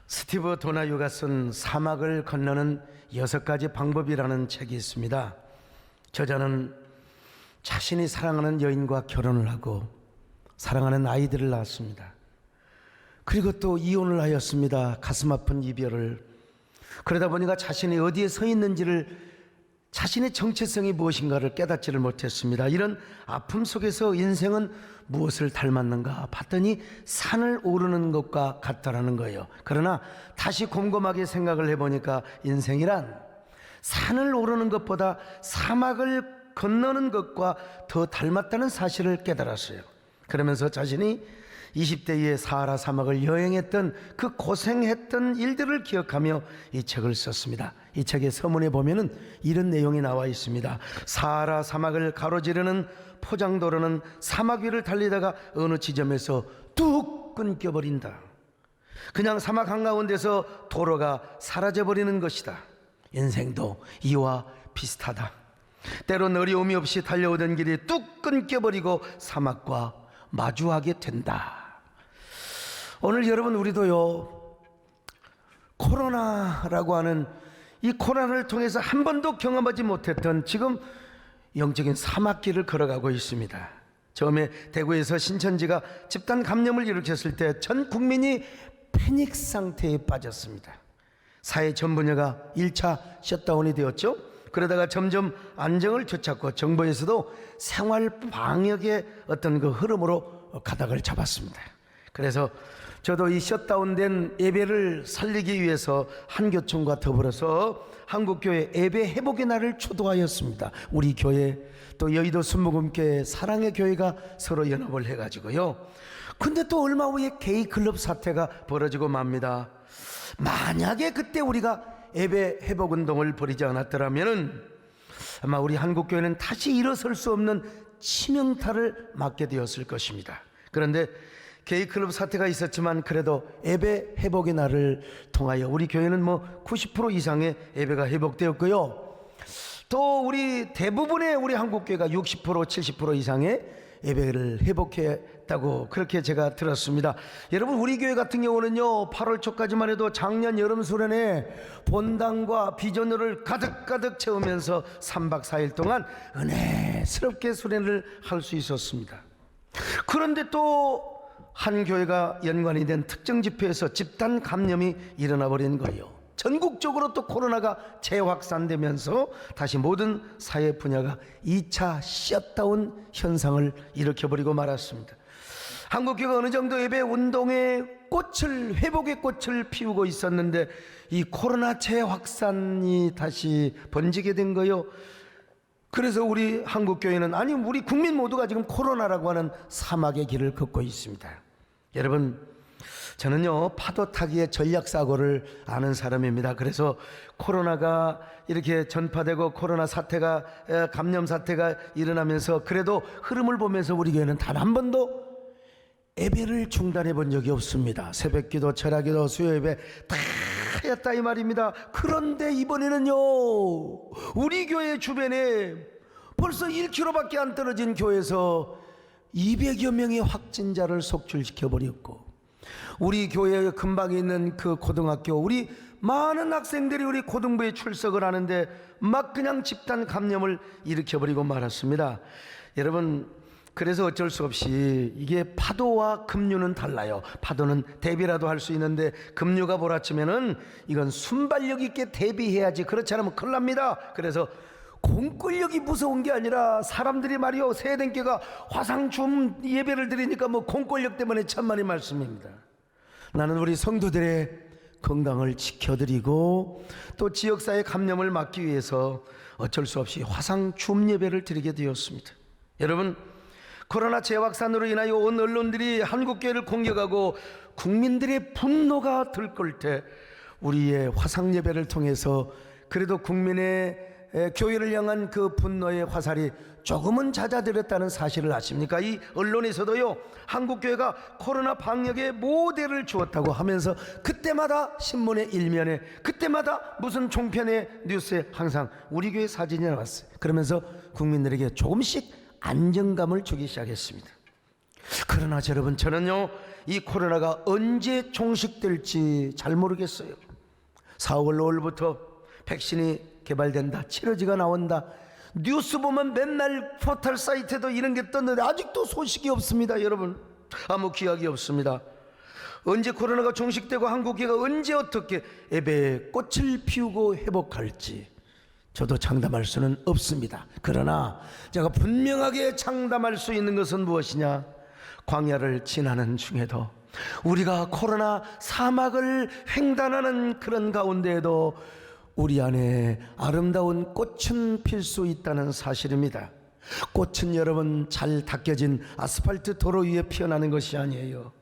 스티브 도나유가 쓴 사막을 건너는 6가지 방법이라는 책이 있습니다. 저자는 자신이 사랑하는 여인과 결혼을 하고 사랑하는 아이들을 낳았습니다. 그리고 또 이혼을 하였습니다. 가슴 아픈 이별을. 그러다 보니까 자신이 어디에 서 있는지를, 자신의 정체성이 무엇인가를 깨닫지를 못했습니다. 이런 아픔 속에서 인생은 무엇을 닮았는가 봤더니 산을 오르는 것과 같다라는 거예요. 그러나 다시 곰곰하게 생각을 해보니까 인생이란 산을 오르는 것보다 사막을 건너는 것과 더 닮았다는 사실을 깨달았어요. 그러면서 자신이 20대에 사하라 사막을 여행했던 그 고생했던 일들을 기억하며 이 책을 썼습니다. 이 책의 서문에 보면은 이런 내용이 나와 있습니다. 사하라 사막을 가로지르는 포장도로는 사막 위를 달리다가 어느 지점에서 뚝 끊겨버린다. 그냥 사막 한가운데서 도로가 사라져버리는 것이다. 인생도 이와 비슷하다. 때론 어려움이 없이 달려오던 길이 뚝 끊겨버리고 사막과 마주하게 된다. 오늘 여러분, 우리도요, 코로나라고 하는 이 코로나를 통해서 한 번도 경험하지 못했던 지금 영적인 사막길을 걸어가고 있습니다. 처음에 대구에서 신천지가 집단 감염을 일으켰을 때 전 국민이 패닉 상태에 빠졌습니다. 사회 전 분야가 1차 셧다운이 되었죠. 그러다가 점점 안정을 되찾고 정부에서도 생활 방역의 어떤 그 흐름으로 가닥을 잡았습니다. 그래서 저도 이 셧다운된 예배를 살리기 위해서 한교총과 더불어서 한국교회 예배 회복의 날을 초도하였습니다. 우리 교회 또 여의도 순복음교회 사랑의 교회가 서로 연합을 해가지고요. 근데 또 얼마 후에 게이클럽 사태가 벌어지고 맙니다. 만약에 그때 우리가 예배 회복 운동을 벌이지 않았더라면 아마 우리 한국교회는 다시 일어설 수 없는 치명타를 맞게 되었을 것입니다. 그런데 게이클럽 사태가 있었지만 그래도 예배 회복의 날을 통하여 우리 교회는 90% 이상의 예배가 회복되었고요. 또 우리 대부분의 우리 한국교회가 60% 70% 이상의 예배를 회복했다고 그렇게 제가 들었습니다. 여러분, 우리 교회 같은 경우는요, 8월 초까지만 해도 작년 여름 수련회 본당과 비전을 가득 채우면서 3박 4일 동안 은혜스럽게 수련을 할 수 있었습니다. 그런데 또 한 교회가 연관이 된 특정 집회에서 집단 감염이 일어나 버린 거예요. 전국적으로 또 코로나가 재확산되면서 다시 모든 사회 분야가 2차 셧다운 현상을 일으켜버리고 말았습니다. 한국교회가 어느 정도 예배 운동의 꽃을, 회복의 꽃을 피우고 있었는데 이 코로나 재확산이 다시 번지게 된 거예요. 그래서 우리 한국교회는, 아니 우리 국민 모두가 지금 코로나라고 하는 사막의 길을 걷고 있습니다. 여러분, 저는요, 파도 타기의 전략사고를 아는 사람입니다. 그래서 코로나가 이렇게 전파되고 코로나 사태가, 감염 사태가 일어나면서 그래도 흐름을 보면서 우리 교회는 단 한 번도 예배를 중단해 본 적이 없습니다. 새벽기도, 철야기도, 수요예배 다 했다 이 말입니다. 그런데 이번에는요, 우리 교회 주변에 벌써 1km밖에 안 떨어진 교회에서 200여 명의 확진자를 속출시켜버렸고, 우리 교회 근방에 있는 그 고등학교, 우리 많은 학생들이 우리 고등부에 출석을 하는데 막 그냥 집단 감염을 일으켜버리고 말았습니다. 여러분, 그래서 어쩔 수 없이 이게 파도와 급류는 달라요. 파도는 대비라도 할 수 있는데 급류가 몰아치면은 이건 순발력 있게 대비해야지, 그렇지 않으면 큰일 납니다. 그래서 공권력이 무서운 게 아니라 사람들이 말이요, 세대교가 화상줌 예배를 드리니까 공권력 때문에 천만의 말씀입니다. 나는 우리 성도들의 건강을 지켜드리고 또 지역사회 감염을 막기 위해서 어쩔 수 없이 화상줌 예배를 드리게 되었습니다. 여러분, 코로나 재확산으로 인하여 온 언론들이 한국교회를 공격하고 국민들의 분노가 들끓을 때 우리의 화상 예배를 통해서 그래도 국민의 교회를 향한 그 분노의 화살이 조금은 잦아들었다는 사실을 아십니까? 이 언론에서도요, 한국교회가 코로나 방역의 모델을 주었다고 하면서 그때마다 신문의 일면에, 그때마다 무슨 종편의 뉴스에 항상 우리 교회 사진이 나왔어요. 그러면서 국민들에게 조금씩 안정감을 주기 시작했습니다. 그러나 여러분, 저는요, 이 코로나가 언제 종식될지 잘 모르겠어요. 4월 5월부터 백신이 개발된다, 치료제가 나온다, 뉴스 보면 맨날 포털 사이트에도 이런 게 떴는데 아직도 소식이 없습니다. 여러분, 아무 기약이 없습니다. 언제 코로나가 종식되고 한국계가 언제 어떻게 예배의 꽃을 피우고 회복할지 저도 장담할 수는 없습니다. 그러나 제가 분명하게 장담할 수 있는 것은 무엇이냐? 광야를 지나는 중에도, 우리가 코로나 사막을 횡단하는 그런 가운데에도 우리 안에 아름다운 꽃은 필 수 있다는 사실입니다. 꽃은 여러분, 잘 닦여진 아스팔트 도로 위에 피어나는 것이 아니에요.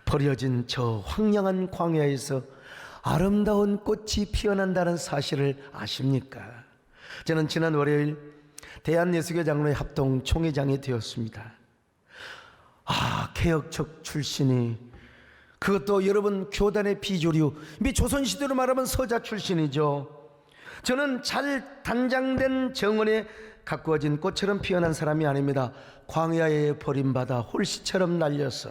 버려진 저 황량한 광야에서 아름다운 꽃이 피어난다는 사실을 아십니까? 저는 지난 월요일 대한예수교 장로회 합동 총회장이 되었습니다. 개혁적 출신이, 그것도 여러분 교단의 비주류, 조선시대로 말하면 서자 출신이죠. 저는 잘 단장된 정원에 가꾸어진 꽃처럼 피어난 사람이 아닙니다. 광야에 버림받아 홀씨처럼 날려서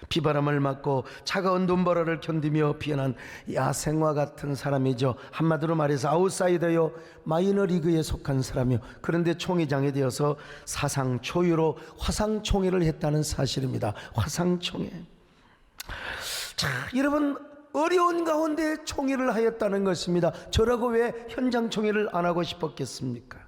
비바람을 맞고 차가운 눈보라를 견디며 피어난 야생화 같은 사람이죠. 한마디로 말해서 아웃사이더요, 마이너리그에 속한 사람이요. 그런데 총회장이 되어서 사상 초유로 화상총회를 했다는 사실입니다. 화상총회. 자, 여러분, 어려운 가운데 총회를 하였다는 것입니다. 저라고 왜 현장 총회를 안 하고 싶었겠습니까?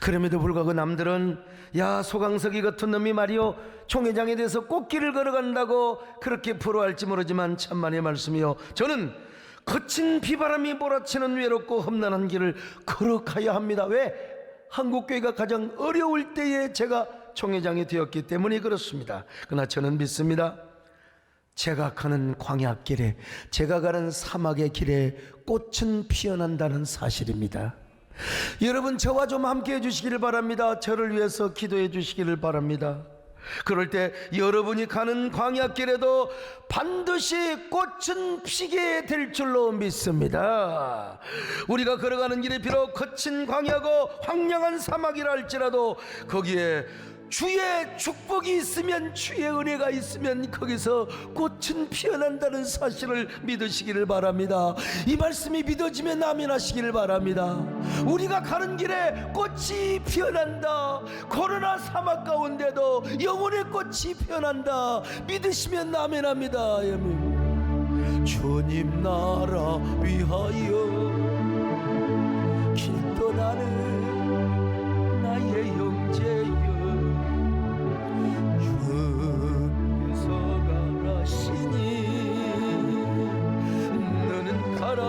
그럼에도 불구하고 남들은 야, 소강석이 같은 놈이 말이요, 총회장에 대해서 꽃길을 걸어간다고 그렇게 부러워할지 모르지만 천만의 말씀이요, 저는 거친 비바람이 몰아치는 외롭고 험난한 길을 걸어가야 합니다. 왜? 한국교회가 가장 어려울 때에 제가 총회장이 되었기 때문에 그렇습니다. 그러나 저는 믿습니다. 제가 가는 광야길에, 제가 가는 사막의 길에 꽃은 피어난다는 사실입니다. 여러분, 저와 좀 함께 해주시기를 바랍니다. 저를 위해서 기도해 주시기를 바랍니다. 그럴 때 여러분이 가는 광야길에도 반드시 꽃은 피게 될 줄로 믿습니다. 우리가 걸어가는 길이 비록 거친 광야고 황량한 사막이라 할지라도 거기에 주의 축복이 있으면, 주의 은혜가 있으면 거기서 꽃은 피어난다는 사실을 믿으시기를 바랍니다. 이 말씀이 믿어지면 아멘 하시기를 바랍니다. 우리가 가는 길에 꽃이 피어난다. 코로나 사막 가운데도 영혼의 꽃이 피어난다. 믿으시면 아멘 합니다. 아멘. 주님 나라 위하여 길 떠나는 나의 형제여, 주께서 가라시니 너는 가라.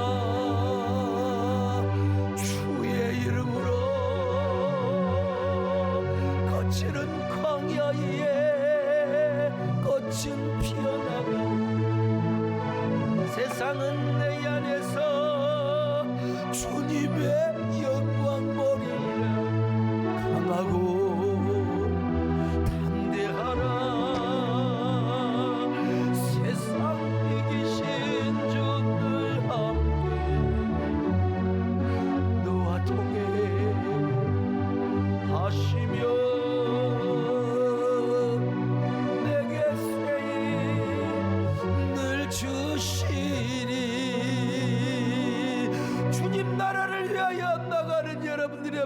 주의 이름으로 거칠은 광야에 꽃은 피어나며 세상은 내 안에서 주님의 영광 보리라. 강하고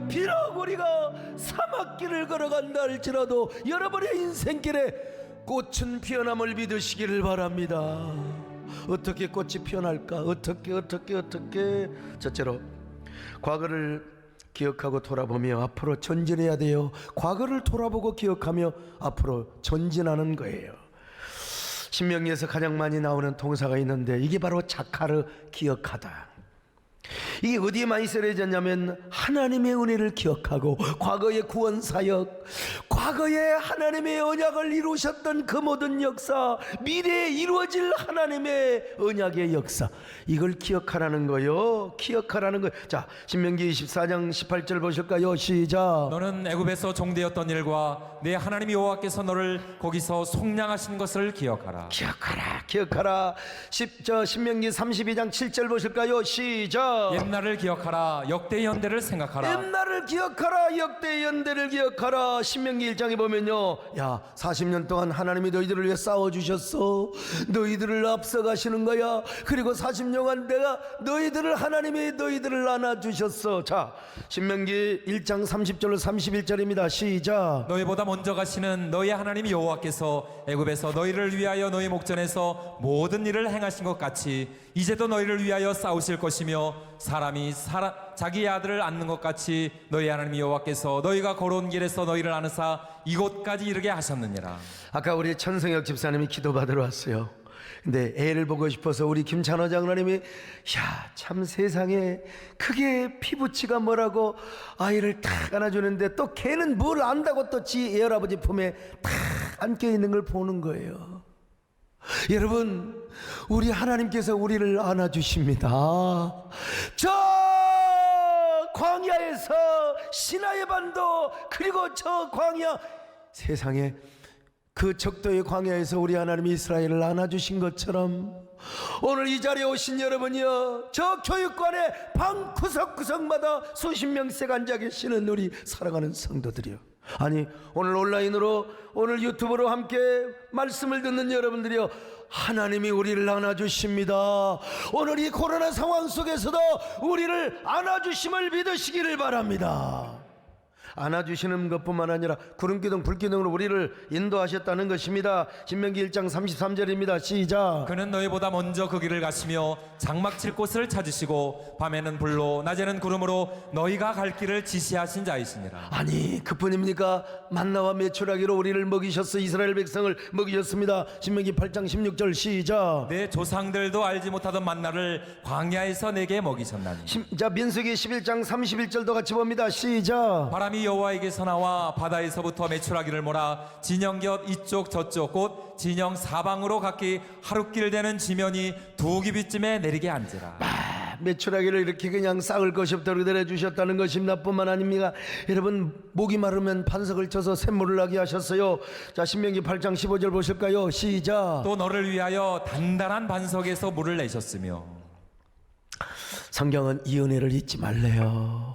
비록 우리가 사막길을 걸어간다 할지라도 여러분의 인생길에 꽃은 피어남을 믿으시기를 바랍니다. 어떻게 꽃이 피어날까? 어떻게 첫째로 과거를 기억하고 돌아보며 앞으로 전진해야 돼요. 과거를 돌아보고 기억하며 앞으로 전진하는 거예요. 신명기에서 가장 많이 나오는 동사가 있는데 이게 바로 자카르, 기억하다. 이게 어디에 많이 쓰여졌냐면 하나님의 은혜를 기억하고 과거의 구원사역, 과거에 하나님의 언약을 이루셨던 그 모든 역사, 미래에 이루어질 하나님의 언약의 역사, 이걸 기억하라는 거요. 기억하라는 거예요. 자, 신명기 24장 18절 보실까요? 시작. 너는 애굽에서 종되었던 일과 내 하나님 여호와께서 너를 거기서 속량하신 것을 기억하라. 기억하라. 신명기 32장 7절 보실까요? 시작. 시작. 옛날을 기억하라 역대 연대를 생각하라. 옛날을 기억하라 역대 연대를 기억하라. 신명기 1장에 보면요, 야 40년 동안 하나님이 너희들을 위해 싸워주셨어. 너희들을 앞서가시는 거야. 그리고 40년간 내가 하나님이 너희들을 안아주셨어. 자, 신명기 1장 30절로 31절입니다. 시작. 너희보다 먼저 가시는 너희 하나님 여호와께서 애굽에서 너희를 위하여 너희 목전에서 모든 일을 행하신 것 같이 이제도 너희를 위하여 싸우실 것이며 사람이 자기 아들을 안는 것 같이 너희 하나님 여호와께서 너희가 걸어온 길에서 너희를 안으사 이곳까지 이르게 하셨느니라. 아까 우리 천성혁 집사님이 기도받으러 왔어요. 근데 애를 보고 싶어서 우리 김찬호 장로님이 야, 참 세상에 그게 피부치가 뭐라고 아이를 탁 안아주는데 또 걔는 뭘 안다고 또 지 애할아버지 품에 탁 안겨 있는 걸 보는 거예요. 여러분, 우리 하나님께서 우리를 안아주십니다. 저 광야에서 시나의 반도, 그리고 저 광야, 세상에 그 적도의 광야에서 우리 하나님이 이스라엘을 안아주신 것처럼 오늘 이 자리에 오신 여러분이요, 저 교육관의 방 구석구석마다 수십 명씩 앉아 계시는 우리 사랑하는 성도들이요, 아니 오늘 온라인으로, 오늘 유튜브로 함께 말씀을 듣는 여러분들이요, 하나님이 우리를 안아주십니다. 오늘 이 코로나 상황 속에서도 우리를 안아주심을 믿으시기를 바랍니다. 안아주시는 것뿐만 아니라 구름기둥 불기둥으로 우리를 인도하셨다는 것입니다. 신명기 1장 33절입니다. 시작. 그는 너희보다 먼저 그 길을 가시며 장막 칠 곳을 찾으시고 밤에는 불로 낮에는 구름으로 너희가 갈 길을 지시하신 자이시니라. 아니 그뿐입니까? 만나와 메추라기로 우리를 먹이셨어. 이스라엘 백성을 먹이셨습니다. 신명기 8장 16절 시작. 내 조상들도 알지 못하던 만나를 광야에서 내게 먹이셨나니. 자, 민수기 11장 31절도 같이 봅니다. 시작. 바람이 여호와에게서 나와 바다에서부터 메추라기를 몰아 진영 곁 이쪽 저쪽 곧 진영 사방으로 각기 하룻길 되는 지면이 두 규빗쯤에 내리게 앉으라. 메추라기를 이렇게 그냥 싹을 것이 없도록 내려주셨다는 것입니다. 뿐만 아닙니다. 여러분, 목이 마르면 반석을 쳐서 샘물을 나게 하셨어요. 자, 신명기 8장 15절 보실까요? 시작. 또 너를 위하여 단단한 반석에서 물을 내셨으며. 성경은 이 은혜를 잊지 말래요.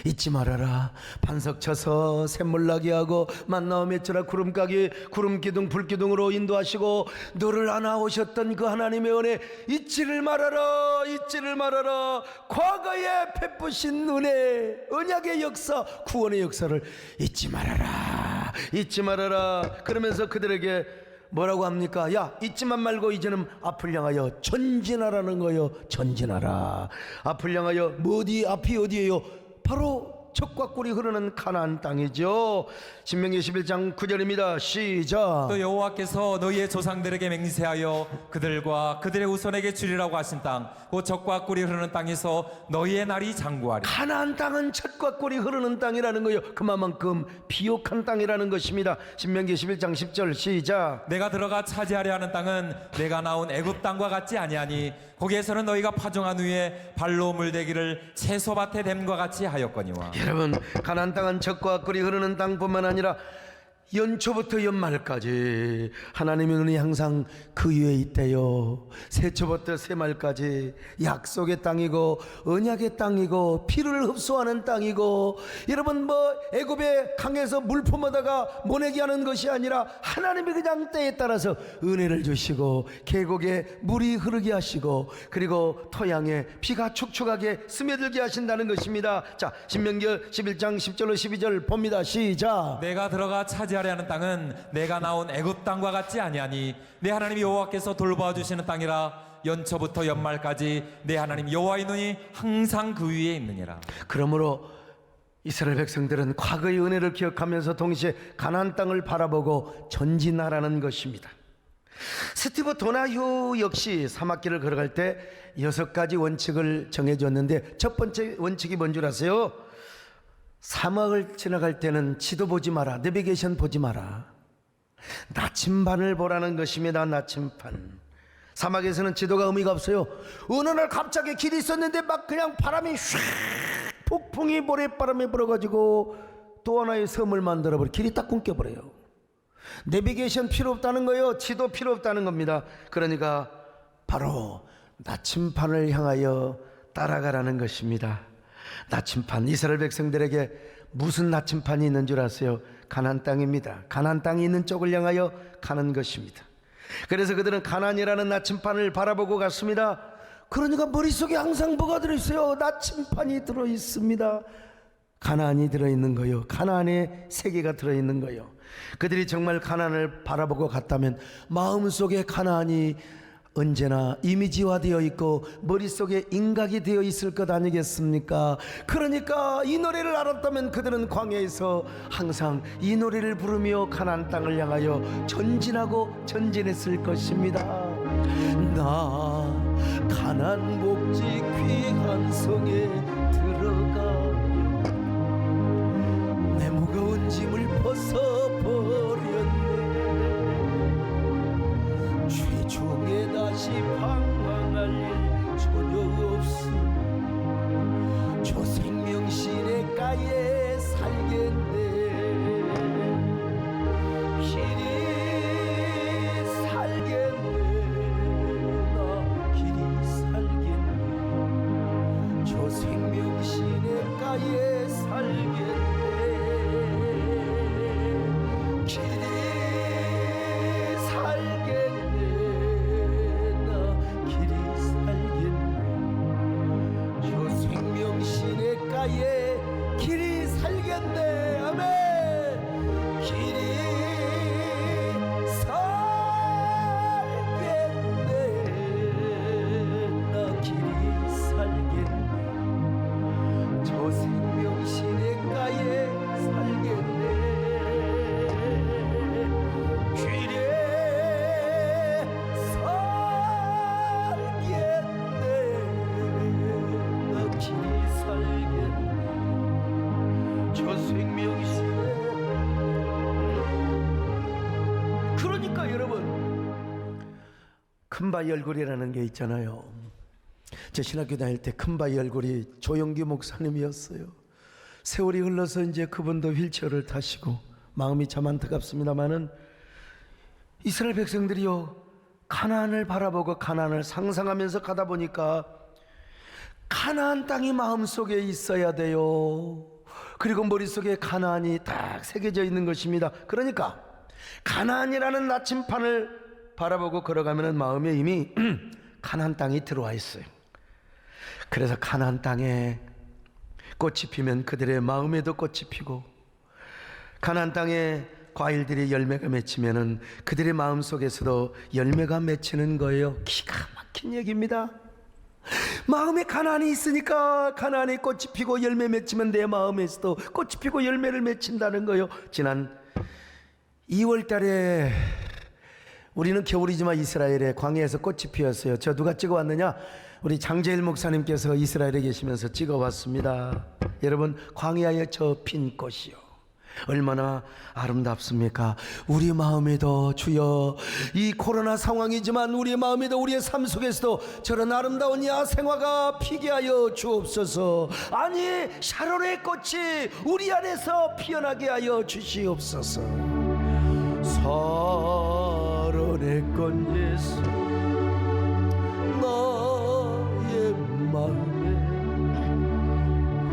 잊지 말아라. 반석 쳐서 샘물 나게 하고 만나와 메추라 구름가기 구름기둥 불기둥으로 인도하시고 너를 안아오셨던 그 하나님의 은혜 잊지를 말아라. 잊지를 말아라. 과거에 베푸신 은혜, 언약의 역사, 구원의 역사를 잊지 말아라. 잊지 말아라. 그러면서 그들에게 뭐라고 합니까? 야, 잊지만 말고 이제는 앞을 향하여 전진하라는 거요. 전진하라. 앞을 향하여 어디, 앞이 어디예요? 바로 젖과 꿀이 흐르는 가나안 땅이죠. 신명기 11장 9절입니다. 시작. 또 여호와께서 너희의 조상들에게 맹세하여 그들과 그들의 후손에게 주리라고 하신 땅 곧 젖과 꿀이 흐르는 땅에서 너희의 날이 장구하리. 가나안 땅은 젖과 꿀이 흐르는 땅이라는 거예요. 그만큼 비옥한 땅이라는 것입니다. 신명기 11장 10절 시작. 내가 들어가 차지하려 하는 땅은 내가 나온 애굽 땅과 같지 아니하니 거기에서는 너희가 파종한 후에 발로 물대기를 채소밭에 댐과 같이 하였거니와. 여러분, 가나안 땅은 젖과 꿀이 흐르는 땅뿐만 아니라 연초부터 연말까지 하나님의 눈이 항상 그 위에 있대요. 새초부터 새말까지 약속의 땅이고 언약의 땅이고 피를 흡수하는 땅이고, 여러분 뭐 애굽의 강에서 물 품어다가 모내게 하는 것이 아니라 하나님이 그냥 때에 따라서 은혜를 주시고 계곡에 물이 흐르게 하시고 그리고 토양에 비가 축축하게 스며들게 하신다는 것입니다. 자, 신명기 11장 10절로 12절 봅니다. 시작. 내가 들어가 차지하려 하는 땅은 내가 나온 애굽 땅과 같지 아니하니 내 하나님 여호와께서 돌보아 주시는 땅이라 연초부터 연말까지 내 하나님 여호와의 눈이 항상 그 위에 있느니라. 그러므로 이스라엘 백성들은 과거의 은혜를 기억하면서 동시에 가나안 땅을 바라보고 전진하라는 것입니다. 스티브 도나휴 역시 사막길을 걸어갈 때 6가지 원칙을 정해줬는데, 첫 번째 원칙이 뭔 줄 아세요? 사막을 지나갈 때는 지도 보지 마라. 내비게이션 보지 마라. 나침반을 보라는 것입니다. 나침반. 사막에서는 지도가 의미가 없어요. 어느 날 갑자기 길이 있었는데 막 그냥 바람이 휙, 폭풍이 모래바람이 불어가지고 또 하나의 섬을 만들어버려. 길이 딱 끊겨버려요. 내비게이션 필요 없다는 거예요. 지도 필요 없다는 겁니다. 그러니까 바로 나침반을 향하여 따라가라는 것입니다. 나침판, 이스라엘 백성들에게 무슨 나침판이 있는 줄 아세요? 가나안 땅입니다. 가나안 땅이 있는 쪽을 향하여 가는 것입니다. 그래서 그들은 가나안이라는 나침판을 바라보고 갔습니다. 그러니까 머릿속에 항상 뭐가 들어있어요? 나침판이 들어있습니다. 가나안이 들어있는 거요. 가나안의 세계가 들어있는 거요. 그들이 정말 가나안을 바라보고 갔다면 마음속에 가나안이 언제나 이미지화되어 있고 머릿속에 인각이 되어 있을 것 아니겠습니까? 그러니까 이 노래를 알았다면 그들은 광야에서 항상 이 노래를 부르며 가나안 땅을 향하여 전진하고 전진했을 것입니다. 나 가나안 복지 귀한 성에 들어가 내 무거운 짐을 벗어버렸네. 죄중에 다시 방황할 일 전혀 없음. 저 생명신의 가에 살겠네. 길이 살겠네. 나 길이 살겠네. 저 생명신의 가에 살겠네. 길이 살겠네. 나 길이 살겠네. 저 생명신의 가에 길이 살겠네. 아멘. 길이 살겠네. 나 길이 살겠네. 저 생명신의 가에 살겠네. 길에 살겠네. 나 길이 살겠네. 저 생명신의. 그러니까 여러분, 큰바위 얼굴이라는 게 있잖아요. 제 신학교 다닐 때 큰바위 얼굴이 조영규 목사님이었어요. 세월이 흘러서 이제 그분도 휠체어를 타시고 마음이 참 안타깝습니다만은 이스라엘 백성들이요, 가나안을 바라보고 가나안을 상상하면서 가다 보니까 가나안 땅이 마음속에 있어야 돼요. 그리고 머릿속에 가나안이 딱 새겨져 있는 것입니다. 그러니까 가나안이라는 나침판을 바라보고 걸어가면 마음에 이미 가나안 땅이 들어와 있어요. 그래서 가나안 땅에 꽃이 피면 그들의 마음에도 꽃이 피고, 가나안 땅에 과일들이 열매가 맺히면은 그들의 마음속에서도 열매가 맺히는 거예요. 기가 막힌 얘기입니다. 마음에 가나안이 있으니까 가나안에 꽃이 피고 열매 맺히면 내 마음에서도 꽃이 피고 열매를 맺힌다는 거예요. 지난 2월 달에 우리는 겨울이지만 이스라엘에 광야에서 꽃이 피었어요. 저 누가 찍어왔느냐? 우리 장재일 목사님께서 이스라엘에 계시면서 찍어왔습니다. 여러분, 광야에 저 핀 꽃이요, 얼마나 아름답습니까? 우리 마음에도 주여, 이 코로나 상황이지만 우리의 마음에도 우리의 삶 속에서도 저런 아름다운 야생화가 피게 하여 주옵소서. 아니, 샤론의 꽃이 우리 안에서 피어나게 하여 주시옵소서. 샤론의 꽃 예수, 나의 마음에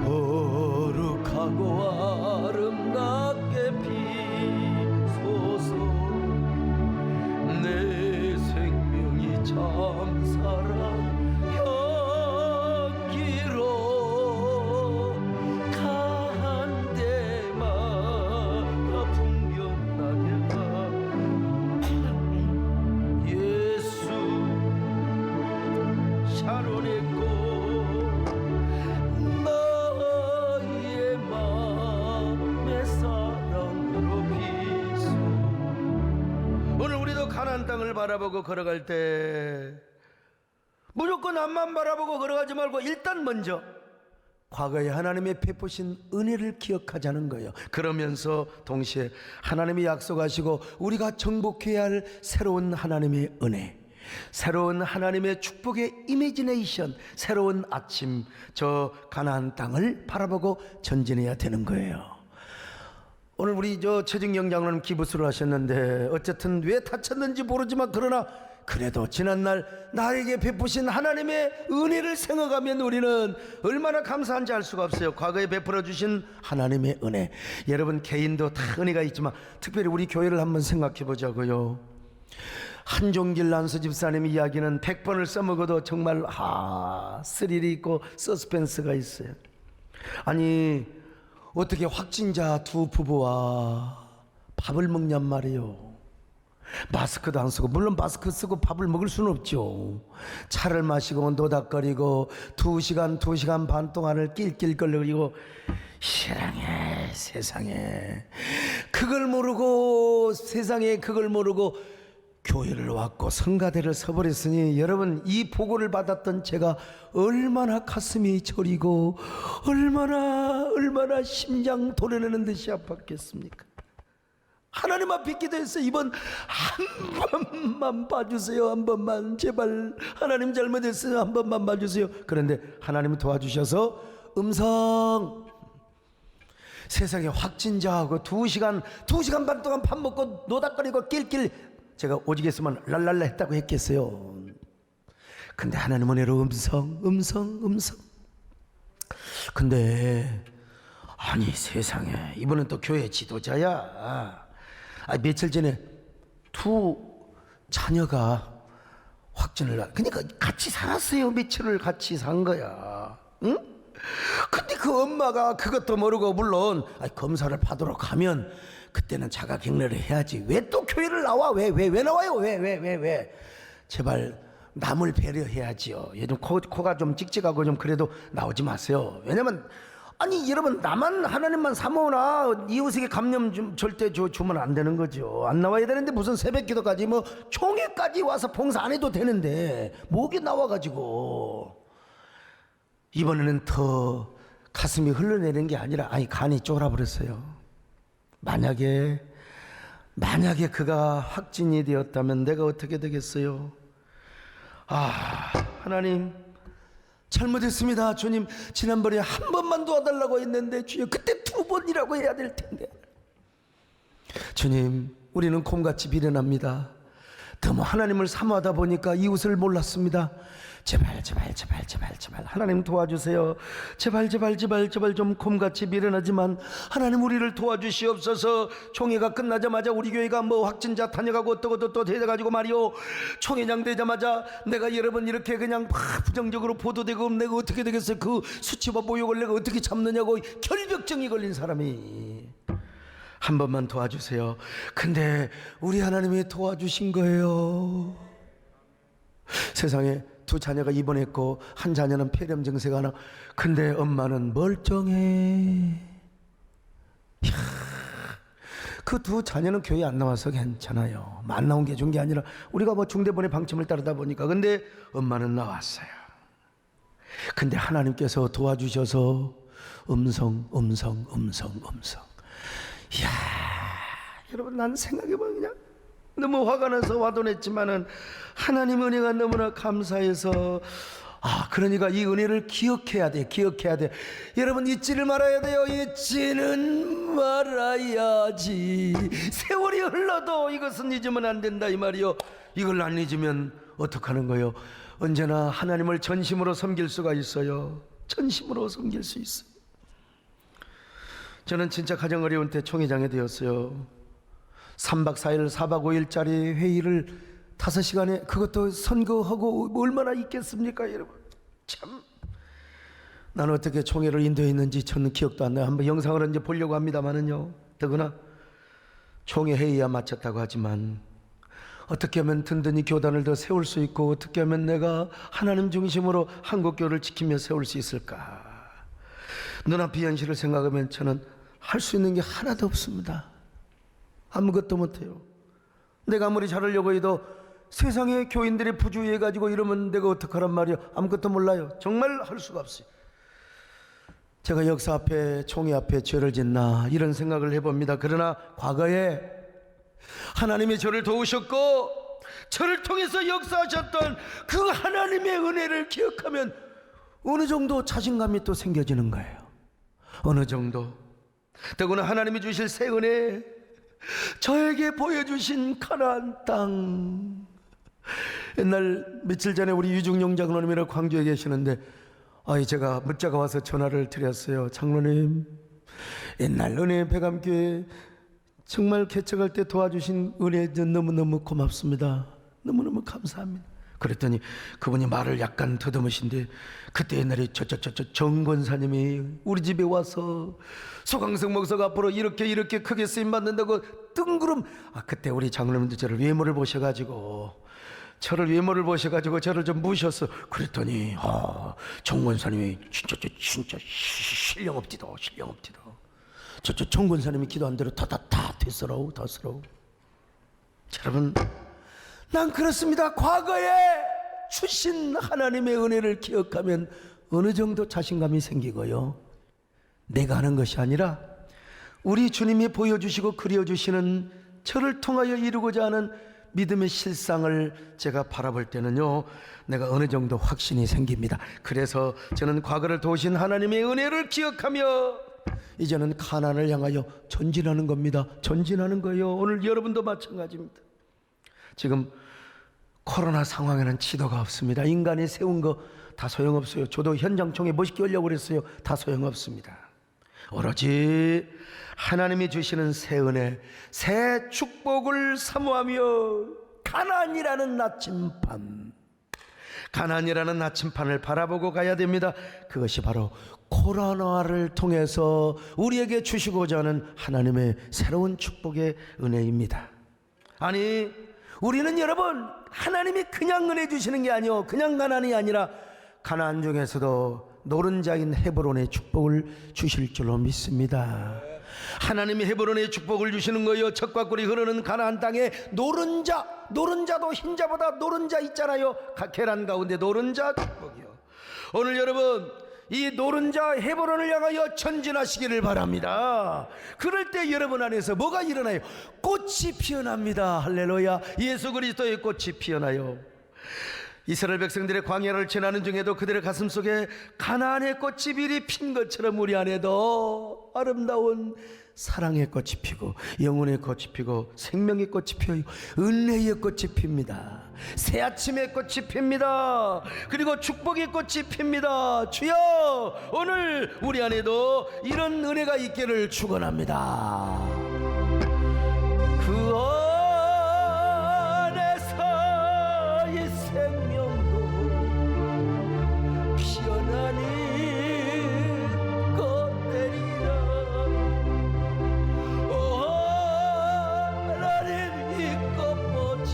거룩하고 아름답게 피소서. 내 생명이 참사랑 향기로 간 데마다 풍겨나게 하 예수. 샤론의 꽃 나의 마음의 사랑으로 비소. 오늘 우리도 가나안 땅을 바라보고 걸어갈 때 무조건 앞만 바라보고 걸어가지 말고 일단 먼저 과거에 하나님의 베푸신 은혜를 기억하자는 거예요. 그러면서 동시에 하나님이 약속하시고 우리가 정복해야 할 새로운 하나님의 은혜, 새로운 하나님의 축복의 이미지네이션, 새로운 아침, 저 가나안 땅을 바라보고 전진해야 되는 거예요. 오늘 우리 저 최진경 장로님 기부수를 하셨는데 어쨌든 왜 다쳤는지 모르지만 그러나 그래도 지난날 나에게 베푸신 하나님의 은혜를 생각하면 우리는 얼마나 감사한지 알 수가 없어요. 과거에 베풀어 주신 하나님의 은혜. 여러분 개인도 다 은혜가 있지만 특별히 우리 교회를 한번 생각해 보자고요. 한종길 난수 집사님 이야기는 100번을 써먹어도 정말 스릴이 있고 서스펜스가 있어요. 아니 어떻게 확진자 두 부부와 밥을 먹냔 말이에요. 마스크도 안 쓰고, 물론 마스크 쓰고 밥을 먹을 수는 없죠. 차를 마시고 노닥거리고 2시간 반 동안을 낄낄거리고, 실랑해 세상에. 그걸 모르고 세상에 그걸 모르고 교회를 왔고 성가대를 서버렸으니 여러분 이 보고를 받았던 제가 얼마나 가슴이 저리고 얼마나 심장 도려내는 듯이 아팠겠습니까? 하나님 앞에 기도했어요. 이번 한 번만 봐주세요. 한 번만 제발. 하나님 잘못했어요. 한 번만 봐주세요. 그런데 하나님이 도와주셔서 음성. 세상에 확진자하고 2시간 반 동안 밥 먹고 노닥거리고 낄낄. 제가 오직 했으면 랄랄라 했다고 했겠어요. 근데 하나님 은혜로 음성. 근데 아니 세상에 이분은 또 교회 지도자야. 며칠 전에 두 자녀가 확진을 그러니까 같이 살았어요. 며칠을 같이 산 거야. 응? 근데 그 엄마가 그것도 모르고 물론 검사를 받으러 가면 그때는 자가 격리를 해야지. 왜 또 교회를 나와? 왜 나와요? 왜? 제발 남을 배려해야지요. 요즘 코가 좀 찍찍하고 좀 그래도 나오지 마세요. 왜냐면 아니 여러분 나만 하나님만 사모나 이웃에게 감염 좀 절대 주면 안 되는 거죠. 안 나와야 되는데 무슨 새벽기도까지 뭐 총회까지 와서 봉사 안 해도 되는데 목이 나와가지고 이번에는 더 가슴이 흘러내리는 게 아니라 간이 쫄아버렸어요. 만약에 그가 확진이 되었다면 내가 어떻게 되겠어요? 하나님 잘못했습니다. 주님 지난번에 한 번만 도와달라고 했는데 주여 그때 2번이라고 해야 될 텐데. 주님 우리는 곰같이 비련합니다. 너무 하나님을 사모하다 보니까 이웃을 몰랐습니다. 제발 하나님 도와주세요. 제발 좀 곰같이 미련하지만 하나님 우리를 도와주시옵소서. 총회가 끝나자마자 우리 교회가 뭐 확진자 탄핵하고 어떠고도 또 돼가지고 말이요, 총회장 되자마자 내가 여러분 이렇게 그냥 부정적으로 보도되고 내가 어떻게 되겠어요. 그 수치와 모욕을 내가 어떻게 참느냐고 결벽증이 걸린 사람이 한 번만 도와주세요. 근데 우리 하나님이 도와주신 거예요. 세상에 2 자녀가 입원했고 한 자녀는 폐렴 증세가 나. 근데 엄마는 멀쩡해. 그 2 자녀는 교회 안 나와서 괜찮아요. 안 나온 게 좋은 게 아니라 우리가 뭐 중대본의 방침을 따르다 보니까. 근데 엄마는 나왔어요. 근데 하나님께서 도와주셔서 음성. 이야, 여러분 난 생각해보면 그냥 너무 화가 나서 화도 냈지만은 하나님 은혜가 너무나 감사해서 그러니까 이 은혜를 기억해야 돼. 여러분 잊지를 말아야 돼요. 잊지는 말아야지. 세월이 흘러도 이것은 잊으면 안 된다 이 말이요. 이걸 안 잊으면 어떡하는 거예요? 언제나 하나님을 전심으로 섬길 수가 있어요. 전심으로 섬길 수 있어요. 저는 진짜 가장 어려운 때 총회장이 되었어요. 3박 4일 4박 5일짜리 회의를 5시간에 그것도 선거하고 얼마나 있겠습니까 여러분. 참 나는 어떻게 총회를 인도했는지 저는 기억도 안 나요. 한번 영상을 이제 보려고 합니다만은요. 더구나 총회 회의야 마쳤다고 하지만 어떻게 하면 든든히 교단을 더 세울 수 있고 어떻게 하면 내가 하나님 중심으로 한국교를 지키며 세울 수 있을까. 눈앞의 현실을 생각하면 저는 할 수 있는 게 하나도 없습니다. 아무것도 못해요. 내가 아무리 잘하려고 해도 세상에 교인들이 부주의해가지고 이러면 내가 어떡하란 말이야. 아무것도 몰라요. 정말 할 수가 없어요. 제가 역사 앞에 총회 앞에 죄를 짓나 이런 생각을 해봅니다. 그러나 과거에 하나님이 저를 도우셨고 저를 통해서 역사하셨던 그 하나님의 은혜를 기억하면 어느 정도 자신감이 또 생겨지는 거예요. 어느 정도. 더구나 하나님이 주실 새 은혜, 저에게 보여주신 가나안 땅, 옛날 며칠 전에 우리 유중용 장로님이라 광주에 계시는데 제가 문자가 와서 전화를 드렸어요. 장로님, 옛날 은혜 배감교회 정말 개척할 때 도와주신 은혜 너무너무 고맙습니다. 너무너무 감사합니다. 그랬더니 그분이 말을 약간 더듬으신데, 그때 옛날에 정 권사님이 우리 집에 와서 소강성 목사가 앞으로 이렇게 크게 쓰임 받는다고 뜬구름, 그때 우리 장로님도 저를 외모를 보셔가지고 저를 좀 무셨어. 그랬더니 정 권사님이 진짜 신령 없디다. 정 권사님이 기도한 대로 다 됐어라오. 여러분, 난 그렇습니다. 과거에 주신 하나님의 은혜를 기억하면 어느 정도 자신감이 생기고요, 내가 하는 것이 아니라 우리 주님이 보여주시고 그려주시는 저를 통하여 이루고자 하는 믿음의 실상을 제가 바라볼 때는요, 내가 어느 정도 확신이 생깁니다. 그래서 저는 과거를 도우신 하나님의 은혜를 기억하며 이제는 가나안을 향하여 전진하는 겁니다. 전진하는 거예요. 오늘 여러분도 마찬가지입니다. 지금 코로나 상황에는 지도가 없습니다. 인간이 세운 거 다 소용없어요. 저도 현장총회 멋있게 하려고 그랬어요. 다 소용없습니다. 오로지 하나님이 주시는 새 은혜, 새 축복을 사모하며 가나안이라는 나침판을 바라보고 가야 됩니다. 그것이 바로 코로나를 통해서 우리에게 주시고자 하는 하나님의 새로운 축복의 은혜입니다. 아니, 우리는 여러분, 하나님이 그냥 은혜 주시는 게 아니요, 그냥 가나안이 아니라 가나안 중에서도 노른자인 헤브론의 축복을 주실 줄로 믿습니다. 하나님이 헤브론의 축복을 주시는 거예요. 젖과 꿀이 흐르는 가나안 땅에 노른자도 흰자보다 노른자 있잖아요. 계란 가운데 노른자 축복이요. 오늘 여러분, 이 노른자 헤브론을 향하여 전진하시기를 바랍니다. 그럴 때 여러분 안에서 뭐가 일어나요? 꽃이 피어납니다. 할렐루야. 예수 그리스도의 꽃이 피어나요. 이스라엘 백성들의 광야를 지나는 중에도 그들의 가슴 속에 가나안의 꽃이 미리 핀 것처럼 우리 안에도 아름다운 사랑의 꽃이 피고 영혼의 꽃이 피고 생명의 꽃이 피어요. 은혜의 꽃이 핍니다. 새 아침의 꽃이 핍니다. 그리고 축복의 꽃이 핍니다. 주여, 오늘 우리 안에도 이런 은혜가 있기를 축원합니다. 그 안에서 이 생명도 피어나니 꽃들이라. 오 하나님, 이 꽃꽃이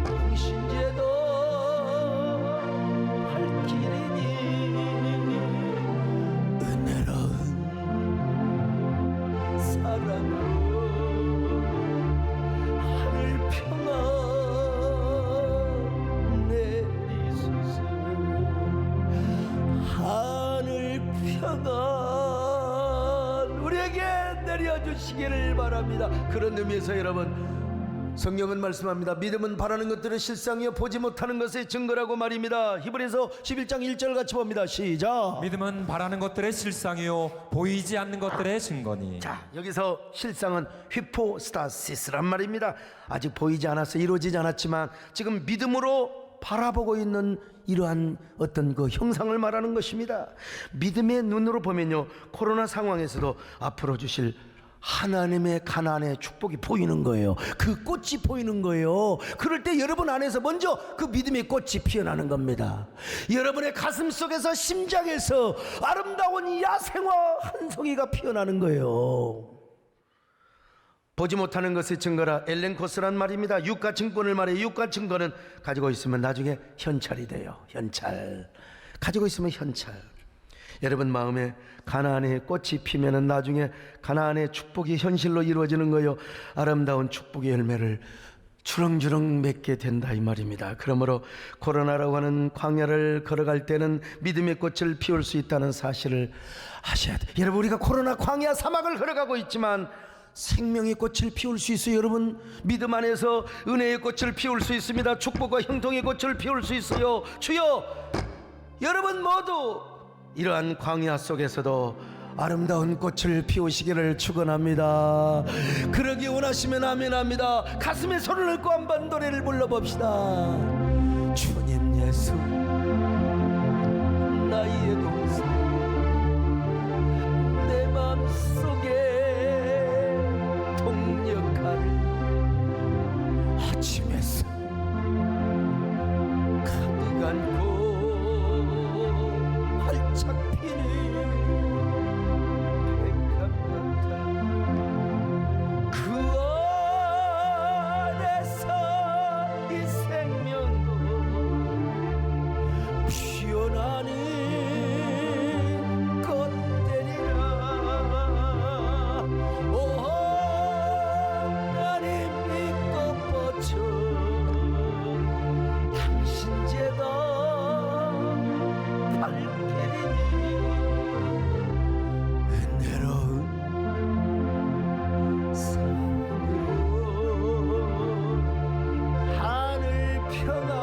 당신제도 발길이니 은혜로운 사랑으로 하늘 평안 내리소서. 하늘 평안 우리에게 내려주시기를 바랍니다. 그런 의미에서 여러분, 성경은 말씀합니다. 믿음은 바라는 것들을 실상이요 보지 못하는 것의 증거라고 말입니다. 히브리서 11장 1절 같이 봅니다. 시작. 믿음은 바라는 것들의 실상이요 보이지 않는 것들의 증거니. 자, 여기서 실상은 휘포스타시스란 말입니다. 아직 보이지 않아서 이루어지지 않았지만 지금 믿음으로 바라보고 있는 이러한 어떤 그 형상을 말하는 것입니다. 믿음의 눈으로 보면요, 코로나 상황에서도 앞으로 주실 하나님의 가나안의 축복이 보이는 거예요. 그 꽃이 보이는 거예요. 그럴 때 여러분 안에서 먼저 그 믿음의 꽃이 피어나는 겁니다. 여러분의 가슴 속에서, 심장에서 아름다운 야생화 한 송이가 피어나는 거예요. 보지 못하는 것의 증거라 엘렌코스란 말입니다. 육가 증권을 말해. 육가 증거는 가지고 있으면 나중에 현찰이 돼요. 현찰 가지고 있으면 현찰. 여러분 마음에 가나안의 꽃이 피면은 나중에 가나안의 축복이 현실로 이루어지는 거요. 아름다운 축복의 열매를 주렁주렁 맺게 된다 이 말입니다. 그러므로 코로나라고 하는 광야를 걸어갈 때는 믿음의 꽃을 피울 수 있다는 사실을 아셔야 돼요. 여러분, 우리가 코로나 광야 사막을 걸어가고 있지만 생명의 꽃을 피울 수 있어요. 여러분, 믿음 안에서 은혜의 꽃을 피울 수 있습니다. 축복과 형통의 꽃을 피울 수 있어요. 주여, 여러분 모두 이러한 광야 속에서도 아름다운 꽃을 피우시기를 축원합니다. 그러기 원하시면 아멘합니다. 가슴에 손을 얹고 한번 노래를 불러봅시다. 주님 예수 나의 동생 내 맘속에 동력하는 아침 햇살 가득 안고 활짝 피는 백합 같아 그 안에서 이 생명도 피어나는 것들이라 오 나님 믿고 뻗쳐 당신 제가 발길이니 은혜로운 삶으로 하늘 평안.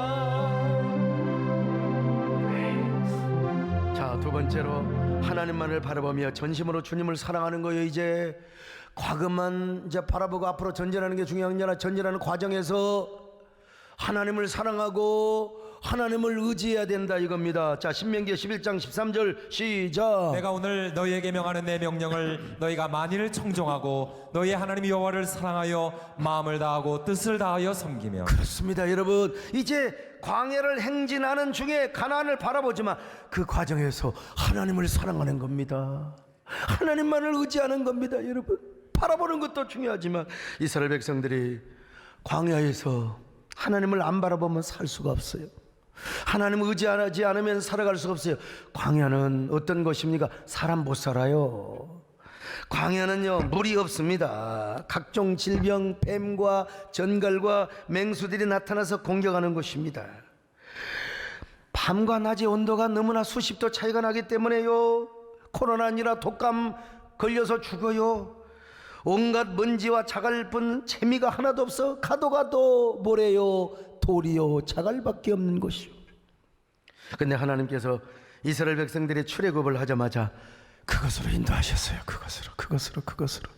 자, 두 번째로 하나님만을 바라보며 전심으로 주님을 사랑하는 거예요. 이제 과거만 이제 바라보고 앞으로 전진하는 게 중요한 게 아니라 전진하는 과정에서 하나님을 사랑하고 하나님을 의지해야 된다 이겁니다. 자, 신명기 11장 13절 시작. 내가 오늘 너희에게 명하는 내 명령을 너희가 만일 청종하고 너희 하나님 여호와를 사랑하여 마음을 다하고 뜻을 다하여 섬기며. 그렇습니다, 여러분. 이제 광야를 행진하는 중에 가나안을 바라보지만 그 과정에서 하나님을 사랑하는 겁니다. 하나님만을 의지하는 겁니다, 여러분. 바라보는 것도 중요하지만 이스라엘 백성들이 광야에서 하나님을 안 바라보면 살 수가 없어요. 하나님을 의지하지 않으면 살아갈 수가 없어요. 광야는 어떤 것입니까? 사람 못 살아요. 광야는요, 물이 없습니다. 각종 질병, 뱀과 전갈과 맹수들이 나타나서 공격하는 곳입니다. 밤과 낮의 온도가 너무나 수십 도 차이가 나기 때문에요, 코로나 아니라 독감 걸려서 죽어요. 온갖 먼지와 자갈뿐 재미가 하나도 없어. 가도 가도 모래요 돌이요 자갈밖에 없는 곳이요. 근데 하나님께서 이스라엘 백성들이 출애굽을 하자마자 그것으로 인도하셨어요. 그것으로.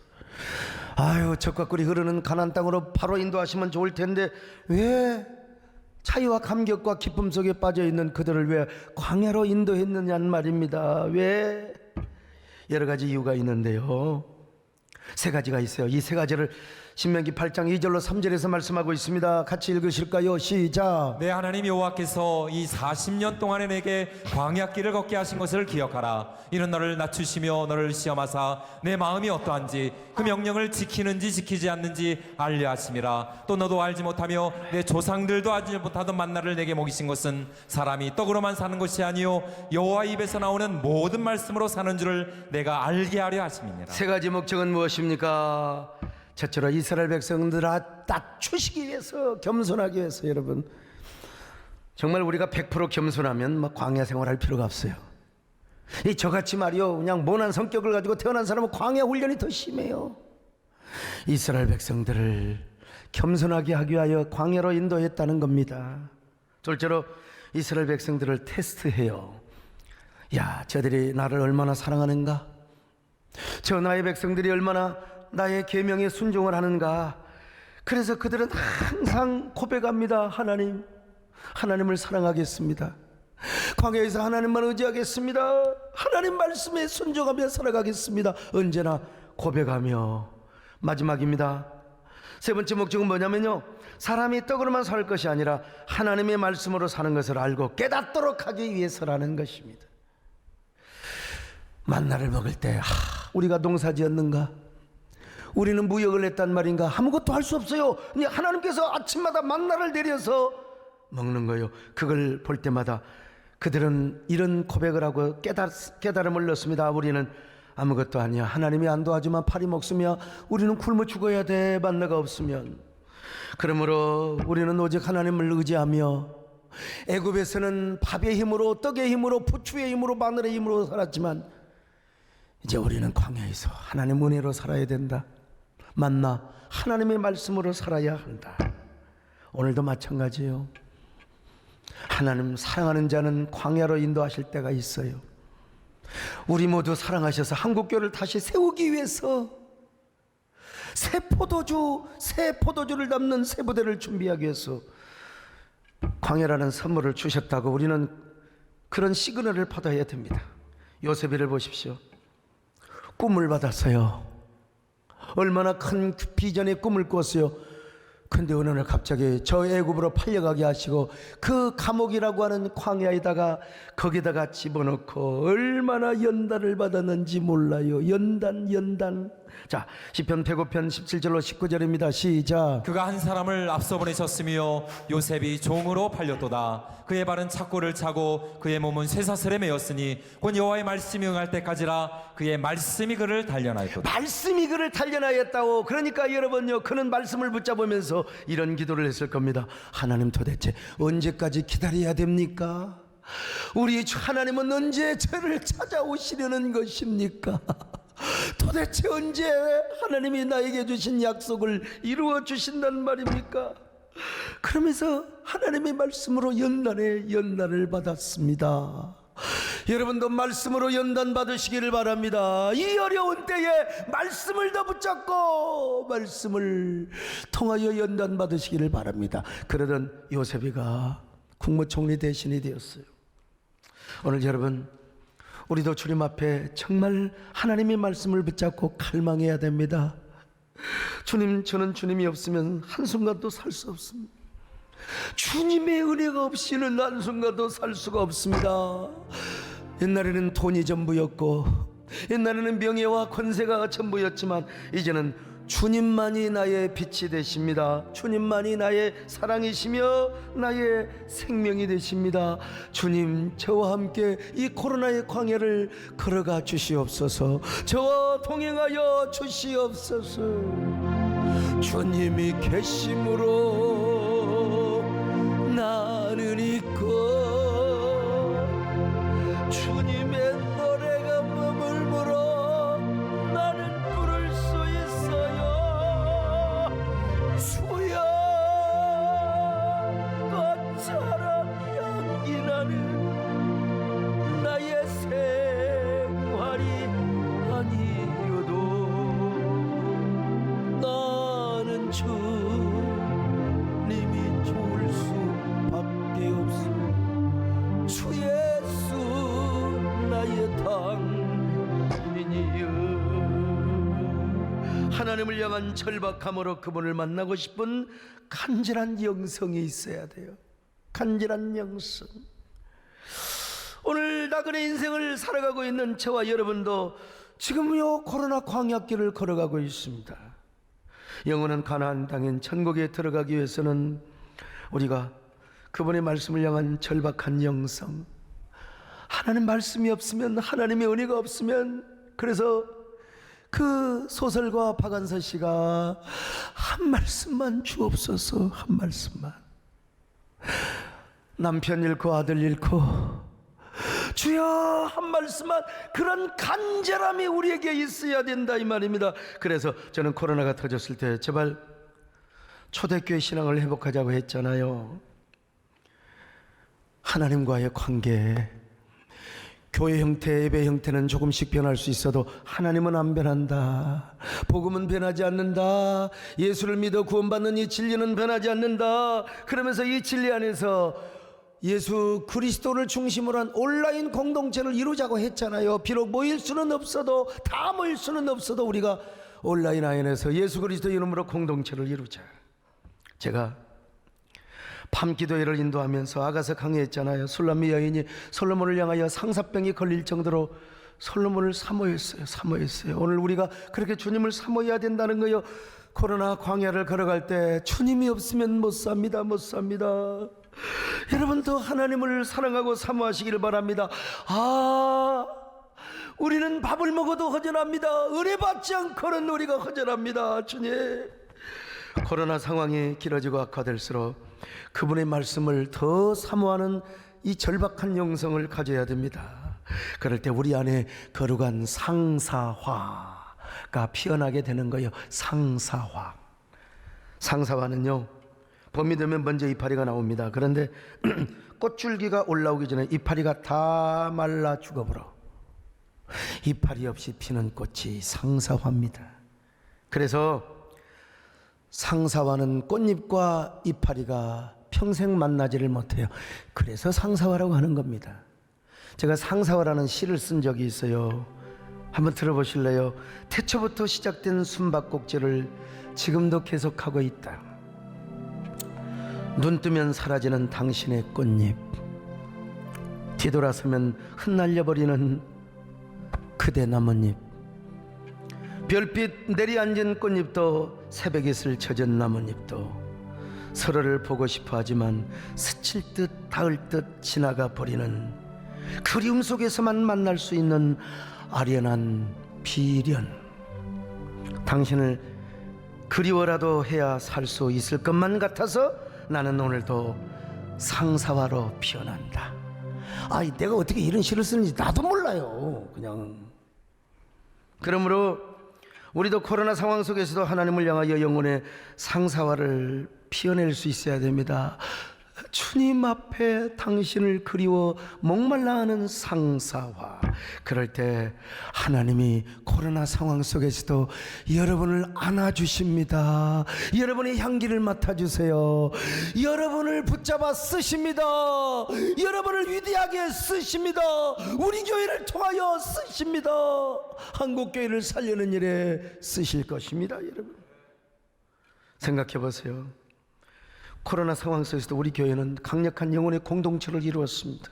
아유, 적과 꿀이 흐르는 가나안 땅으로 바로 인도하시면 좋을 텐데 왜 차이와 감격과 기쁨 속에 빠져있는 그들을 왜 광야로 인도했느냐는 말입니다. 왜? 여러 가지 이유가 있는데요, 세 가지가 있어요. 이 세 가지를 신명기 8장 2절로 3절에서 말씀하고 있습니다. 같이 읽으실까요? 시작. 내 하나님 여호와께서 이 40년 동안에 내게 광야길을 걷게 하신 것을 기억하라. 이는 너를 낮추시며 너를 시험하사 내 마음이 어떠한지 그 명령을 지키는지 지키지 않는지 알려 하심이라. 또 너도 알지 못하며 내 조상들도 알지 못하던 만나를 내게 먹이신 것은 사람이 떡으로만 사는 것이 아니요 여호와 입에서 나오는 모든 말씀으로 사는 줄을 내가 알게 하려 하심이니라. 세 가지 목적은 무엇입니까? 첫째로 이스라엘 백성들을 낮추시기 위해서, 겸손하기 위해서. 여러분, 정말 우리가 100% 겸손하면 막 광야 생활할 필요가 없어요. 이 저같이 말이요, 그냥 모난 성격을 가지고 태어난 사람은 광야 훈련이 더 심해요. 이스라엘 백성들을 겸손하게 하기 위하여 광야로 인도했다는 겁니다. 둘째로 이스라엘 백성들을 테스트해요. 야, 저들이 나를 얼마나 사랑하는가? 저 나의 백성들이 얼마나 나의 계명에 순종을 하는가? 그래서 그들은 항상 고백합니다. 하나님을 사랑하겠습니다. 광야에서 하나님만 의지하겠습니다. 하나님 말씀에 순종하며 살아가겠습니다. 언제나 고백하며. 마지막입니다. 세 번째 목적은 뭐냐면요, 사람이 떡으로만 살 것이 아니라 하나님의 말씀으로 사는 것을 알고 깨닫도록 하기 위해서라는 것입니다. 만나를 먹을 때 우리가 농사 지었는가? 우리는 무역을 했단 말인가? 아무것도 할 수 없어요. 하나님께서 아침마다 만나를 내려서 먹는 거예요. 그걸 볼 때마다 그들은 이런 고백을 하고 깨달음을 얻습니다. 우리는 아무것도 아니야. 하나님이 안 도와주면 팔이 먹으며 우리는 굶어 죽어야 돼, 만나가 없으면. 그러므로 우리는 오직 하나님을 의지하며, 애굽에서는 밥의 힘으로, 떡의 힘으로, 부추의 힘으로, 마늘의 힘으로 살았지만 이제 우리는 광야에서 하나님 은혜로 살아야 된다. 만나 하나님의 말씀으로 살아야 한다. 오늘도 마찬가지예요. 하나님 사랑하는 자는 광야로 인도하실 때가 있어요. 우리 모두 사랑하셔서 한국교를 다시 세우기 위해서 새 포도주를 담는 새 부대를 준비하기 위해서 광야라는 선물을 주셨다고 우리는 그런 시그널을 받아야 됩니다. 요셉이를 보십시오. 꿈을 받았어요. 얼마나 큰 비전의 꿈을 꿨어요. 근데 어느 날 갑자기 저 애굽으로 팔려가게 하시고 그 감옥이라고 하는 광야에다가 거기다가 집어넣고 얼마나 연단을 받았는지 몰라요. 연단. 자, 시편 105편 17절로 19절입니다. 시작. 그가 한 사람을 앞서 보내셨으며 요셉이 종으로 팔렸도다. 그의 발은 착고를 차고 그의 몸은 쇠사슬에 매였으니 곧 여호와의 말씀이 응할 때까지라. 그의 말씀이 그를 단련하였도다. 말씀이 그를 단련하였다고. 그러니까 여러분요, 그는 말씀을 붙잡으면서 이런 기도를 했을 겁니다. 하나님, 도대체 언제까지 기다려야 됩니까? 우리 하나님은 언제 저를 찾아오시려는 것입니까? 도대체 언제 하나님이 나에게 주신 약속을 이루어 주신단 말입니까? 그러면서 하나님의 말씀으로 연단을 받았습니다. 여러분도 말씀으로 연단 받으시기를 바랍니다. 이 어려운 때에 말씀을 더 붙잡고 말씀을 통하여 연단 받으시기를 바랍니다. 그러던 요셉이가 국무총리 대신이 되었어요. 오늘 여러분, 우리도 주님 앞에 정말 하나님의 말씀을 붙잡고 갈망해야 됩니다. 주님, 저는 주님이 없으면 한순간도 살 수 없습니다. 주님의 은혜가 없이는 한순간도 살 수가 없습니다. 옛날에는 돈이 전부였고, 옛날에는 명예와 권세가 전부였지만 이제는 주님만이 나의 빛이 되십니다. 주님만이 나의 사랑이시며 나의 생명이 되십니다. 주님, 저와 함께 이 코로나의 광야를 걸어가 주시옵소서. 저와 동행하여 주시옵소서. 주님이 계심으로 나는 있고 주님의 노래가 머물므로 나는 부를 수 있어요. 주여, 꽃처럼 향기 나는 나의 생활이 아니어도 나는 주님이 좋을 수밖에 없어. 주 예수 나의 당신이여. 하나님을 향한 절박함으로 그분을 만나고 싶은 간절한 영성이 있어야 돼요. 간절한 영성. 오늘 나그네 인생을 살아가고 있는 저와 여러분도 지금 요 코로나 광야길을 걸어가고 있습니다. 영원한 가나안 땅인 천국에 들어가기 위해서는 우리가 그분의 말씀을 향한 절박한 영성, 하나님 말씀이 없으면, 하나님의 은혜가 없으면, 그래서 그 소설가 박안서 씨가 한 말씀만 주옵소서, 한 말씀만. 남편 잃고 아들 잃고 주여 한 말씀만, 그런 간절함이 우리에게 있어야 된다 이 말입니다. 그래서 저는 코로나가 터졌을 때 제발 초대교회 신앙을 회복하자고 했잖아요. 하나님과의 관계, 교회 형태, 예배 형태는 조금씩 변할 수 있어도 하나님은 안 변한다. 복음은 변하지 않는다. 예수를 믿어 구원받는 이 진리는 변하지 않는다. 그러면서 이 진리 안에서 예수 그리스도를 중심으로 한 온라인 공동체를 이루자고 했잖아요. 비록 모일 수는 없어도, 다 모일 수는 없어도 우리가 온라인 안에서 예수 그리스도 이름으로 공동체를 이루자. 제가 밤기도회를 인도하면서 아가서 강의했잖아요. 술람미 여인이 솔로몬을 향하여 상사병이 걸릴 정도로 솔로몬을 사모했어요. 오늘 우리가 그렇게 주님을 사모해야 된다는 거예요. 코로나 광야를 걸어갈 때 주님이 없으면 못 삽니다. 여러분도 하나님을 사랑하고 사모하시기를 바랍니다. 우리는 밥을 먹어도 허전합니다. 은혜 받지 않고는 우리가 허전합니다. 주님, 코로나 상황이 길어지고 악화될수록 그분의 말씀을 더 사모하는 이 절박한 영성을 가져야 됩니다. 그럴 때 우리 안에 거룩한 상사화가 피어나게 되는 거예요. 상사화는요, 봄이 되면 먼저 이파리가 나옵니다. 그런데 꽃줄기가 올라오기 전에 이파리가 다 말라 죽어버려. 이파리 없이 피는 꽃이 상사화입니다. 그래서 상사화는 꽃잎과 이파리가 평생 만나지를 못해요. 그래서 상사화라고 하는 겁니다. 제가 상사화라는 시를 쓴 적이 있어요. 한번 들어보실래요? 태초부터 시작된 숨바꼭질을 지금도 계속하고 있다. 눈 뜨면 사라지는 당신의 꽃잎, 뒤돌아서면 흩날려버리는 그대 나뭇잎, 별빛 내리앉은 꽃잎도 새벽에 슬 젖은 나뭇잎도 서로를 보고 싶어 하지만 스칠 듯 닿을 듯 지나가 버리는 그리움 속에서만 만날 수 있는 아련한 비련. 당신을 그리워라도 해야 살 수 있을 것만 같아서 나는 오늘도 상사화로 피어난다. 아이, 내가 어떻게 이런 시를 쓰는지 나도 몰라요. 그냥. 그러므로 우리도 코로나 상황 속에서도 하나님을 향하여 영혼의 상사화를 피워낼 수 있어야 됩니다. 주님 앞에 당신을 그리워 목말라하는 상사화. 그럴 때 하나님이 코로나 상황 속에서도 여러분을 안아주십니다. 여러분의 향기를 맡아주세요. 여러분을 붙잡아 쓰십니다. 여러분을 위대하게 쓰십니다. 우리 교회를 통하여 쓰십니다. 한국교회를 살리는 일에 쓰실 것입니다. 여러분 생각해 보세요. 코로나 상황 속에서도 우리 교회는 강력한 영혼의 공동체를 이루었습니다.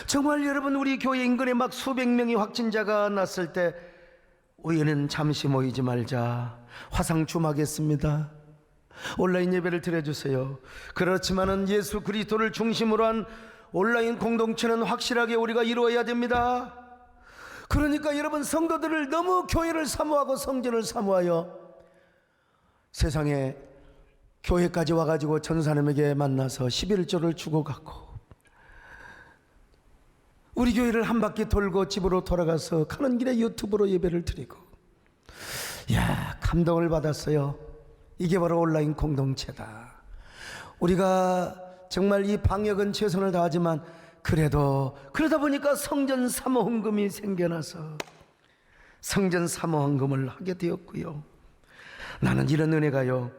정말 여러분, 우리 교회 인근에 막 수백 명의 확진자가 났을 때 우리는 잠시 모이지 말자, 화상 줌하겠습니다, 온라인 예배를 드려주세요. 그렇지만은 예수 그리스도를 중심으로 한 온라인 공동체는 확실하게 우리가 이루어야 됩니다. 그러니까 여러분, 성도들을 너무 교회를 사모하고 성전을 사모하여 세상에 교회까지 와가지고 전사님에게 만나서 11조를 주고 가고, 우리 교회를 한 바퀴 돌고 집으로 돌아가서 가는 길에 유튜브로 예배를 드리고, 야, 감동을 받았어요. 이게 바로 온라인 공동체다. 우리가 정말 이 방역은 최선을 다하지만 그래도 그러다 보니까 성전 사모헌금이 생겨나서 성전 사모헌금을 하게 되었고요. 나는 이런 은혜가요,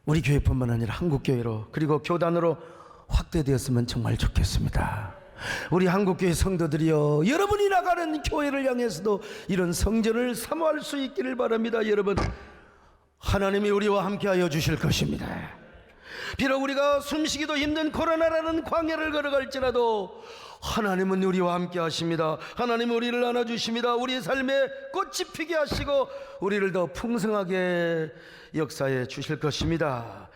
우리 교회뿐만 아니라 한국교회로 그리고 교단으로 확대되었으면 정말 좋겠습니다. 우리 한국교회 성도들이요, 여러분이 나가는 교회를 향해서도 이런 성전을 사모할 수 있기를 바랍니다. 여러분, 하나님이 우리와 함께하여 주실 것입니다. 비록 우리가 숨쉬기도 힘든 코로나라는 광야를 걸어갈지라도 하나님은 우리와 함께 하십니다. 하나님은 우리를 안아주십니다. 우리의 삶에 꽃이 피게 하시고 우리를 더 풍성하게 역사해 주실 것입니다.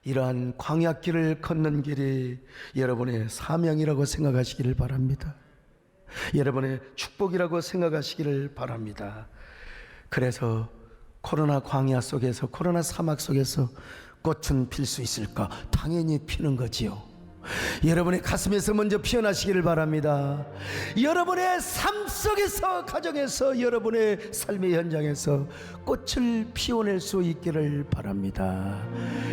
이러한 광야길을 걷는 길이 여러분의 사명이라고 생각하시기를 바랍니다. 여러분의 축복이라고 생각하시기를 바랍니다. 그래서 코로나 광야 속에서, 코로나 사막 속에서 꽃은 필 수 있을까? 당연히 피는 거지요. 여러분의 가슴에서 먼저 피어나시기를 바랍니다. 여러분의 삶 속에서, 가정에서, 여러분의 삶의 현장에서 꽃을 피워낼 수 있기를 바랍니다.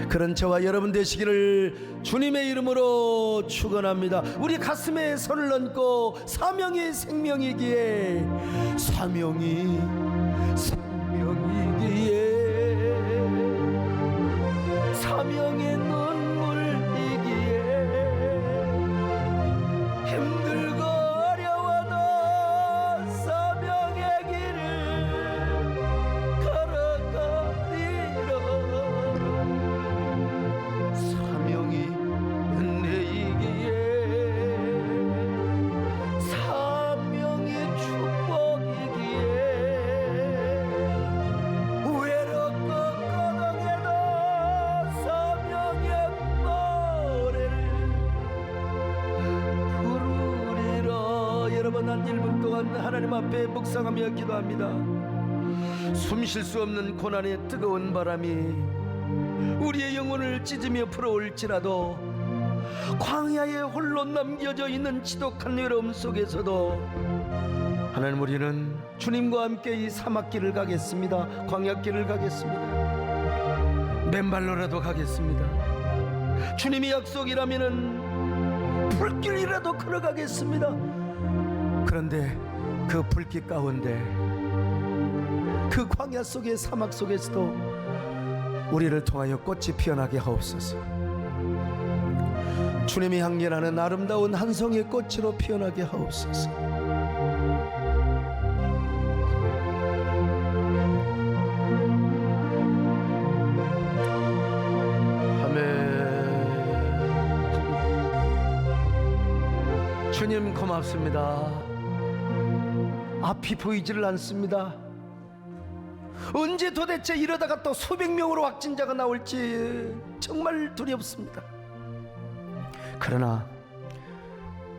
그런 저와 여러분 되시기를 주님의 이름으로 축원합니다. 우리 가슴에 손을 얹고 사명이 생명이기에, 사명이 생명이기에, 사명의 눈물이기에, 힘들고 어려워도 사명의 길을 걸어가리라. 사명이 은혜이기에, 사명이 축복이기에, 외롭고 고독해도 사명의 노래를 부르리라. 여러분, 한 1분 동안 하나님 앞에 묵상하며 기도합니다. 숨 쉴 수 없는 고난의 뜨거운 바람이 우리의 영혼을 찢으며 불어올지라도, 광야에 홀로 남겨져 있는 지독한 외로움 속에서도 하나님, 우리는 주님과 함께 이 사막길을 가겠습니다. 광야길을 가겠습니다. 맨발로라도 가겠습니다. 주님이 약속이라면은 불길이라도 걸어가겠습니다. 그런데 그 불길 가운데, 그 광야 속의 사막 속에서도 우리를 통하여 꽃이 피어나게 하옵소서. 주님이 향기나는 아름다운 한 송이의 꽃으로 피어나게 하옵소서. 아멘. 주님 고맙습니다. 앞이 보이지를 않습니다. 언제 도대체 이러다가 또 수백 명으로 확진자가 나올지 정말 두렵습니다. 그러나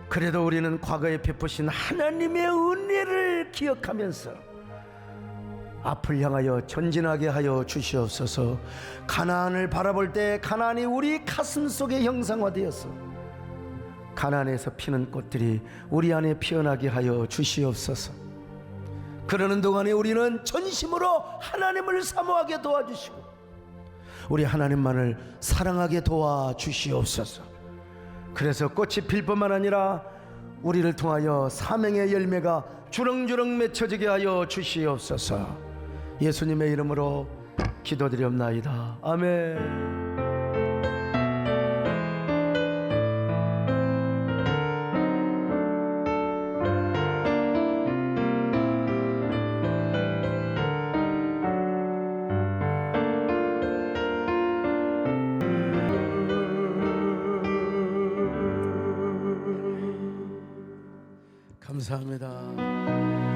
그래도 우리는 과거에 베푸신 하나님의 은혜를 기억하면서 앞을 향하여 전진하게 하여 주시옵소서. 가나안을 바라볼 때 가나안이 우리 가슴 속에 형상화되어서 가나안에서 피는 꽃들이 우리 안에 피어나게 하여 주시옵소서. 그러는 동안에 우리는 전심으로 하나님을 사모하게 도와주시고 우리 하나님만을 사랑하게 도와주시옵소서. 그래서 꽃이 필 뿐만 아니라 우리를 통하여 사명의 열매가 주렁주렁 맺혀지게 하여 주시옵소서. 예수님의 이름으로 기도드리옵나이다. 아멘. 감사합니다.